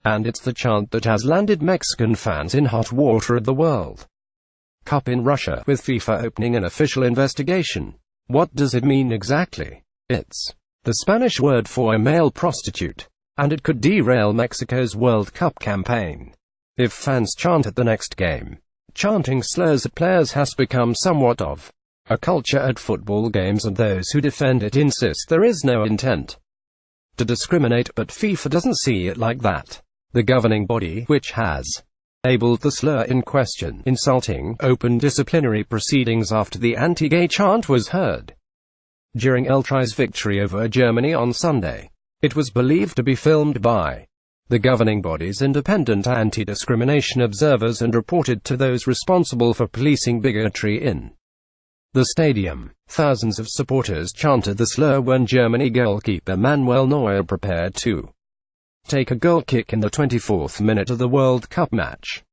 And it's the chant that has landed Mexican fans in hot water at the World Cup in Russia, with FIFA opening an official investigation. What does it mean exactly? It's the Spanish word for a male prostitute, and it could derail Mexico's World Cup campaign. If fans chant at the next game, chanting slurs at players has become somewhat of a culture at football games, and those who defend it insist there is no intent to discriminate, but FIFA doesn't see it like that. The governing body, which has labeled the slur in question insulting, opened disciplinary proceedings after the anti-gay chant was heard during El Tri's victory over Germany on Sunday. It was believed to be filmed by the governing body's independent anti-discrimination observers and reported to those responsible for policing bigotry in the stadium. Thousands of supporters chanted the slur when Germany goalkeeper Manuel Neuer prepared to take a goal kick in the 24th minute of the World Cup match.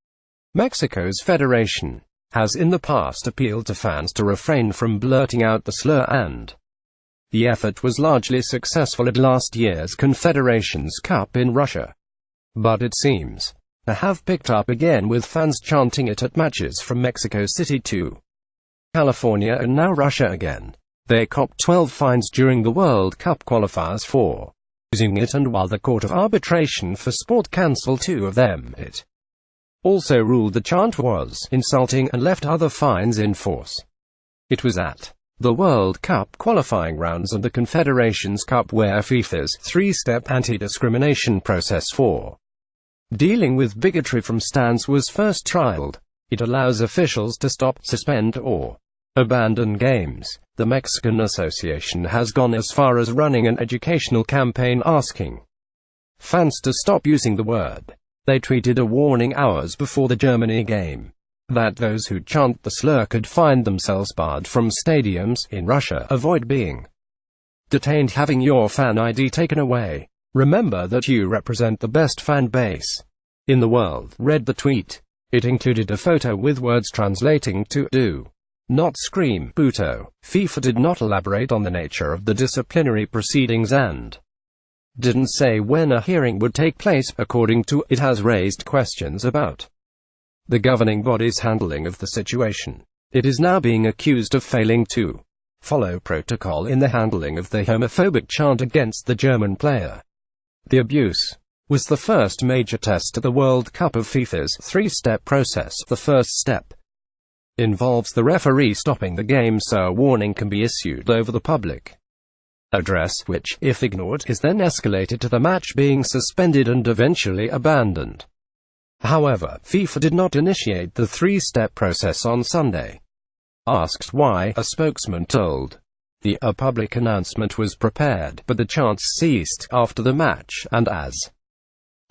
Mexico's federation has in the past appealed to fans to refrain from blurting out the slur, and the effort was largely successful at last year's Confederations Cup in Russia. But it seems to have picked up again, with fans chanting it at matches from Mexico City to California and now Russia again. They copped 12 fines during the World Cup qualifiers for using it, and while the Court of Arbitration for Sport cancelled 2 of them, it also ruled the chant was insulting and left other fines in force. It was at the World Cup qualifying rounds and the Confederations Cup where FIFA's 3-step anti-discrimination process for dealing with bigotry from stands was first trialed. It allows officials to stop, suspend, or abandon games. The Mexican Association has gone as far as running an educational campaign asking fans to stop using the word. They tweeted a warning hours before the Germany game that those who chant the slur could find themselves barred from stadiums in Russia, avoid being detained, having your fan ID taken away. Remember that you represent the best fan base in the world, read the tweet. It included a photo with words translating to "do not scream, puto." FIFA did not elaborate on the nature of the disciplinary proceedings and didn't say when a hearing would take place. According to it, has raised questions about the governing body's handling of the situation. It is now being accused of failing to follow protocol in the handling of the homophobic chant against the German player. The abuse was the first major test at the World Cup of FIFA's 3-step process. The first step involves the referee stopping the game so a warning can be issued over the public address, which, if ignored, is then escalated to the match being suspended and eventually abandoned. However, FIFA did not initiate the 3-step process on Sunday. Asked why, a spokesman told a public announcement was prepared, but the chants ceased after the match, and as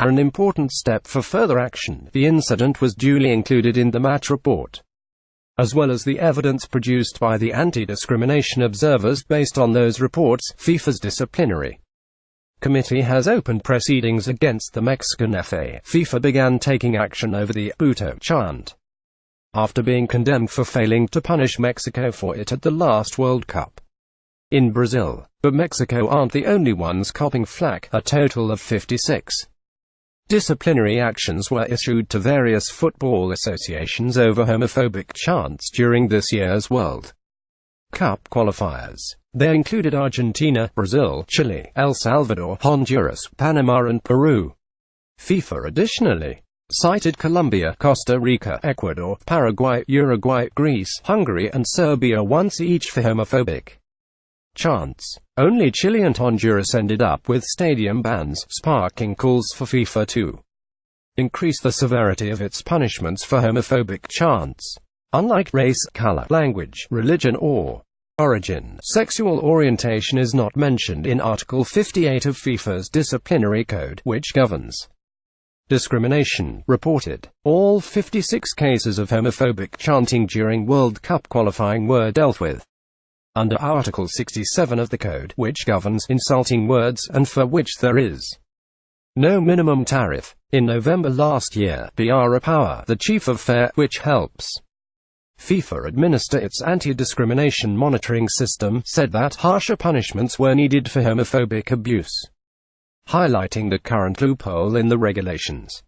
an important step for further action, the incident was duly included in the match report, as well as the evidence produced by the anti-discrimination observers. Based on those reports, FIFA's disciplinary committee has opened proceedings against the Mexican FA. FIFA began taking action over the puto chant after being condemned for failing to punish Mexico for it at the last World Cup in Brazil. But Mexico aren't the only ones copping flack. A total of 56 disciplinary actions were issued to various football associations over homophobic chants during this year's World Cup qualifiers. They included Argentina, Brazil, Chile, El Salvador, Honduras, Panama and Peru. FIFA additionally cited Colombia, Costa Rica, Ecuador, Paraguay, Uruguay, Greece, Hungary and Serbia once each for homophobic chants. Only Chile and Honduras ended up with stadium bans, sparking calls for FIFA to increase the severity of its punishments for homophobic chants. Unlike race, color, language, religion or origin, sexual orientation is not mentioned in Article 58 of FIFA's disciplinary code, which governs discrimination. Reported, all 56 cases of homophobic chanting during World Cup qualifying were dealt with under Article 67 of the Code, which governs insulting words, and for which there is no minimum tariff. In November last year, Barbara Power, the chief of FAIR, which helps FIFA administer its anti-discrimination monitoring system, said that harsher punishments were needed for homophobic abuse. highlighting the current loophole in the regulations.